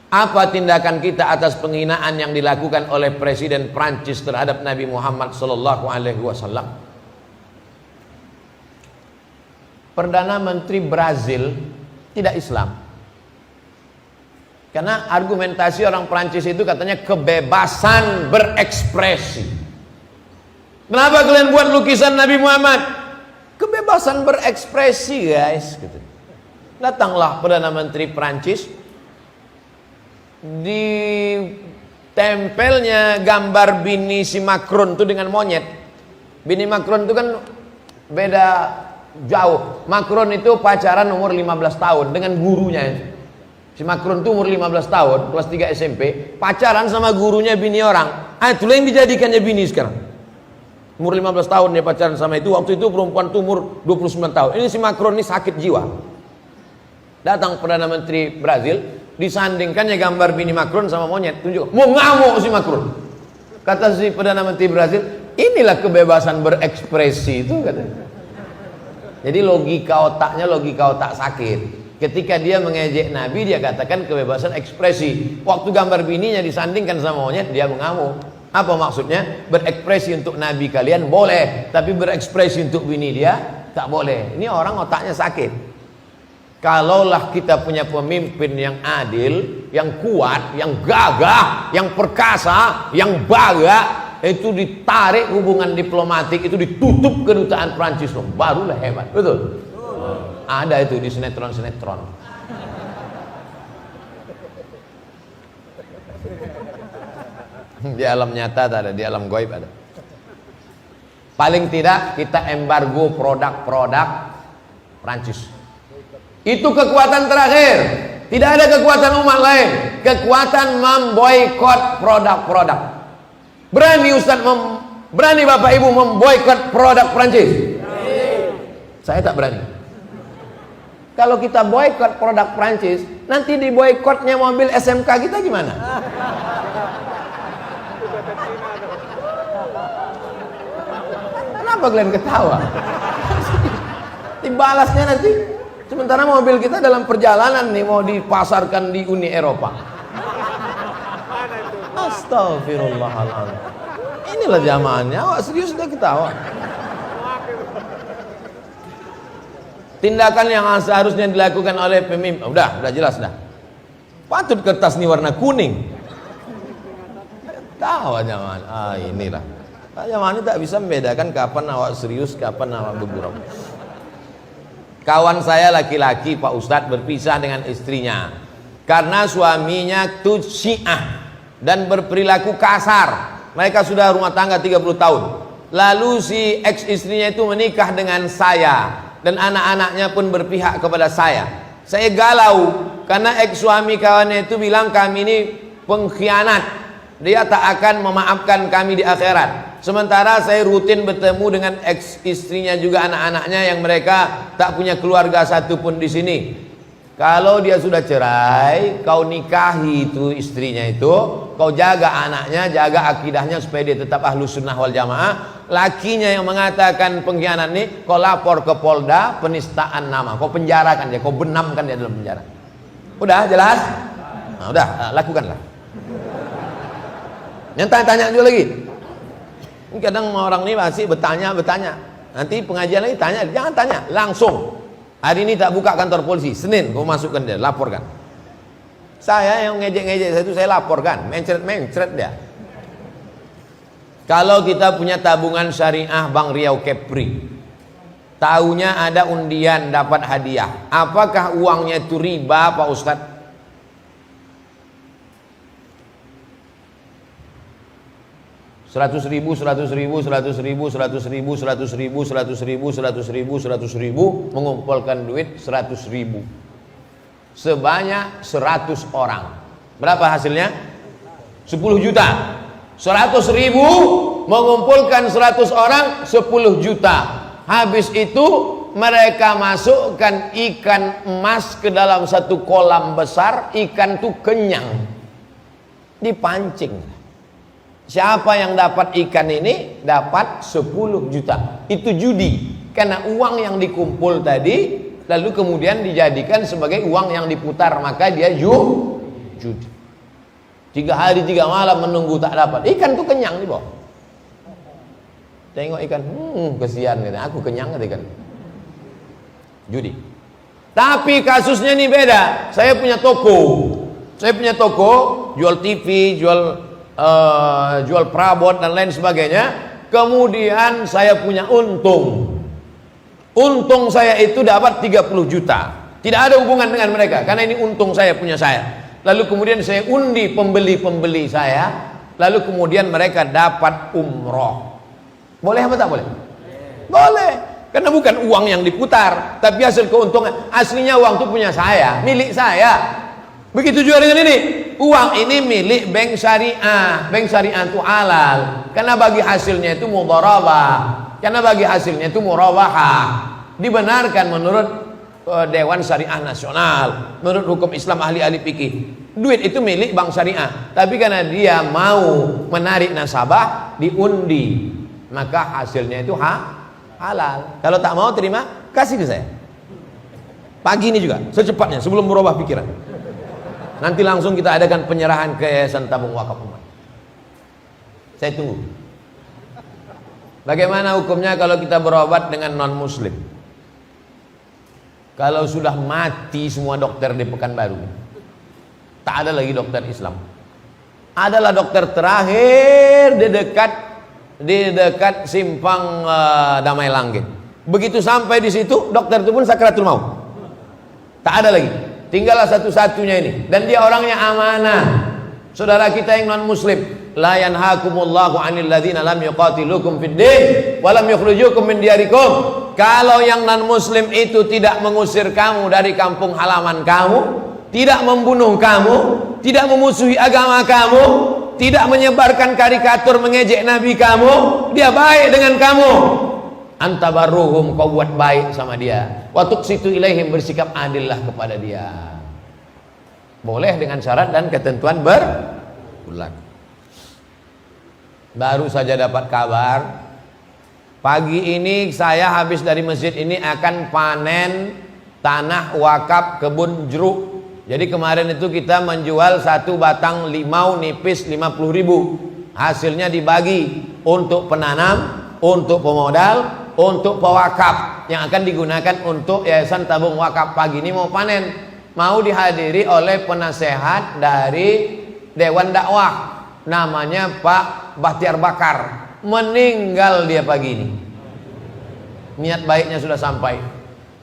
Apa tindakan kita atas penghinaan yang dilakukan oleh Presiden Prancis terhadap Nabi Muhammad sallallahu alaihi wasallam? Perdana Menteri Brazil tidak Islam. Karena argumentasi orang Prancis itu katanya kebebasan berekspresi. Kenapa kalian buat lukisan Nabi Muhammad? Kebebasan berekspresi, guys, gitu. Datanglah Perdana Menteri Prancis, di tempelnya gambar bini si Macron itu dengan monyet. Bini Macron itu kan beda jauh. Macron itu pacaran umur 15 tahun dengan gurunya. Si Macron itu umur 15 tahun, kelas 3 SMP, pacaran sama gurunya bini orang. Itulah yang dijadikannya bini sekarang. Umur 15 tahun dia pacaran sama itu. Waktu itu perempuan itu umur 29 tahun. Ini si Macron ini sakit jiwa. Datang Perdana Menteri Brazil, disandingkannya gambar bini Macron sama monyet, tunjuk, mau ngamuk si Macron. Kata si Perdana Menteri Brazil, inilah kebebasan berekspresi itu, katanya. Jadi logika otaknya logika otak sakit. Ketika dia mengejek Nabi, dia katakan kebebasan ekspresi. Waktu gambar bininya disandingkan sama monyet, dia mengamuk. Apa maksudnya? Berekspresi untuk Nabi kalian boleh, tapi berekspresi untuk bini dia tak boleh. Ini orang otaknya sakit. Kalaulah kita punya pemimpin yang adil, yang kuat, yang gagah, yang perkasa, yang baga, itu ditarik hubungan diplomatik, itu ditutup kedutaan Prancis, barulah hebat. Betul? Ada itu di sinetron-sinetron. Di alam nyata tak ada, di alam gaib ada. Paling tidak kita embargo produk-produk Prancis. Itu kekuatan terakhir. Tidak ada kekuatan umat lain. Kekuatan memboikot produk-produk. Berani Ustaz, berani Bapak Ibu memboikot produk Prancis? Saya tak berani. Kalau kita boikot produk Prancis, nanti di boikotnya mobil SMK kita gimana? Kenapa kalian ketawa? Dibalasnya nanti. Sementara mobil kita dalam perjalanan nih mau dipasarkan di Uni Eropa. Astagfirullahaladzim. Inilah zamannya. Awak serius sudah ketawa. Tindakan yang seharusnya dilakukan oleh pemimpin. Udah jelas dah. Patut kertas ini warna kuning. Tahu zaman. Inilah. Zaman ini tak bisa membedakan kapan awak serius, kapan awak bergurau. Kawan saya laki-laki Pak Ustadz berpisah dengan istrinya karena suaminya itu Syiah dan berperilaku kasar. Mereka sudah rumah tangga 30 tahun. Lalu si ex istrinya itu menikah dengan saya dan anak-anaknya pun berpihak kepada saya. Saya galau karena ex suami kawannya itu bilang kami ini pengkhianat. Dia tak akan memaafkan kami di akhirat. Sementara saya rutin bertemu dengan ex istrinya juga anak-anaknya yang mereka tak punya keluarga satupun di sini. Kalau dia sudah cerai, kau nikahi itu istrinya itu, kau jaga anaknya, jaga akidahnya supaya dia tetap ahlus sunnah wal jamaah. Lakinya yang mengatakan pengkhianat ini, kau lapor ke Polda penistaan nama, kau penjarakan dia, kau benamkan dia dalam penjara. Udah jelas? Nah, udah lakukanlah. Yang tanya-tanya juga lagi. Kadang orang ini masih bertanya. Nanti pengajian lagi tanya, jangan tanya, langsung. Hari ini tak buka kantor polisi, Senin kau masukkan dia, laporkan. Saya yang ngejek-ngejek saya itu saya laporkan, mencret dia. Kalau kita punya tabungan syariah Bank Riau Kepri, tahunya ada undian dapat hadiah. Apakah uangnya itu riba Pak Ustadz? Seratus ribu mengumpulkan duit 100.000 sebanyak 100 orang. Berapa hasilnya? 10 juta. 100.000 mengumpulkan 100 orang 10 juta. Habis itu mereka masukkan ikan emas ke dalam satu kolam besar. Ikan itu kenyang, dipancing. Siapa yang dapat ikan ini dapat 10 juta. Itu judi. Karena uang yang dikumpul tadi lalu kemudian dijadikan sebagai uang yang diputar, maka dia judi. 3 hari 3 malam menunggu tak dapat. Ikan tuh kenyang di bawah. Tengok ikan, kesian gitu. Aku kenyang gitu ikan. Judi. Tapi kasusnya ini beda. Saya punya toko. Jual TV, jual perabot dan lain sebagainya. Kemudian saya punya untung. Untung saya itu dapat 30 juta. Tidak ada hubungan dengan mereka karena ini untung saya punya saya. Lalu kemudian saya undi pembeli-pembeli saya. Lalu kemudian mereka dapat umroh. Boleh apa tak boleh? Boleh. Karena bukan uang yang diputar, tapi hasil keuntungan. Aslinya uang itu punya saya, milik saya. Begitu juga dengan ini. Uang ini milik bank syariah. Bank syariah itu halal. Karena bagi hasilnya itu mudharabah. Karena bagi hasilnya itu murabahah. Dibenarkan menurut Dewan Syariah Nasional, menurut hukum Islam ahli-ahli fikih. Duit itu milik bank syariah. Tapi karena dia mau menarik nasabah, diundi, maka hasilnya itu halal. Kalau tak mau terima, kasih ke saya. Pagi ini juga, secepatnya sebelum berubah pikiran. Nanti langsung kita adakan penyerahan ke Yayasan Tabung Wakaf Umat. Saya tunggu. Bagaimana hukumnya kalau kita berobat dengan non muslim? Kalau sudah mati semua dokter di Pekanbaru, tak ada lagi dokter Islam. Adalah dokter terakhir di dekat simpang Damai Langit. Begitu sampai di situ, dokter itu pun sakratul maut. Tak ada lagi. Tinggallah satu-satunya ini. Dan dia orangnya amanah. Saudara kita yang non muslim, la yanhakumullahu 'anil ladzina lam yuqatilukum fid din wa lam yukhrijukum min diyarikum. Kalau yang non muslim itu tidak mengusir kamu dari kampung halaman kamu, tidak membunuh kamu, tidak memusuhi agama kamu, tidak menyebarkan karikatur mengejek nabi kamu, dia baik dengan kamu. Antabarruhum, kau buat baik sama dia. Wa tuqsitu ilaihim, bersikap adillah kepada dia. Boleh dengan syarat dan ketentuan berlaku. Baru saja dapat kabar, pagi ini saya habis dari masjid ini akan panen tanah wakaf kebun jeruk. Jadi kemarin itu kita menjual 1 batang limau nipis 50.000. Hasilnya dibagi untuk penanam, untuk pemodal, untuk pewakaf yang akan digunakan untuk Yayasan Tabung Wakaf. Pagi ini mau panen, mau dihadiri oleh penasehat dari Dewan Dakwah, namanya Pak Bahtiar Bakar. Meninggal dia pagi ini. Niat baiknya sudah sampai.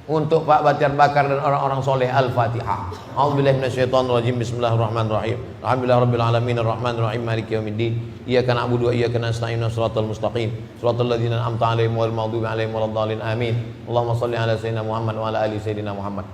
Untuk Pak Bahtiar Bakar dan orang-orang soleh. Al-Fatihah. A'udzubillahi minasyaitonirrajim. Bismillahirrahmanirrahim. Alhamdulillahirabbil alamin arrahmanir rahim maliki yaumiddin. Iyyaka na'budu wa iyyaka nasta'in shiratal mustaqim shiratal ladzina an'amta 'alaihim ghairil maghdubi 'alaihim waladdallin. Amin. Allahumma shalli ala sayyidina Muhammad wa ala ali sayyidina Muhammad.